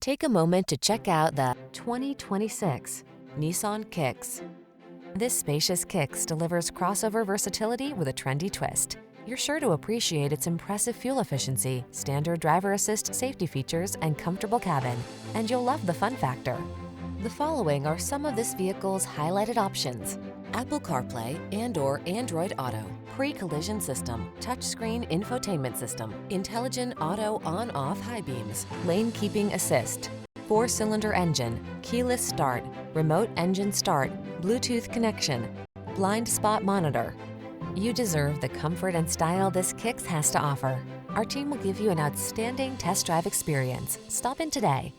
Take a moment to check out the 2026 Nissan Kicks. This spacious Kicks delivers crossover versatility with a trendy twist. You're sure to appreciate its impressive fuel efficiency, standard driver assist safety features, and comfortable cabin. And you'll love the fun factor. The following are some of this vehicle's highlighted options: Apple CarPlay and/or Android Auto, pre-collision system, touchscreen infotainment system, intelligent auto on-off high beams, lane keeping assist, 4-cylinder engine, keyless start, remote engine start, Bluetooth connection, blind spot monitor. You deserve the comfort and style this Kicks has to offer. Our team will give you an outstanding test drive experience. Stop in today.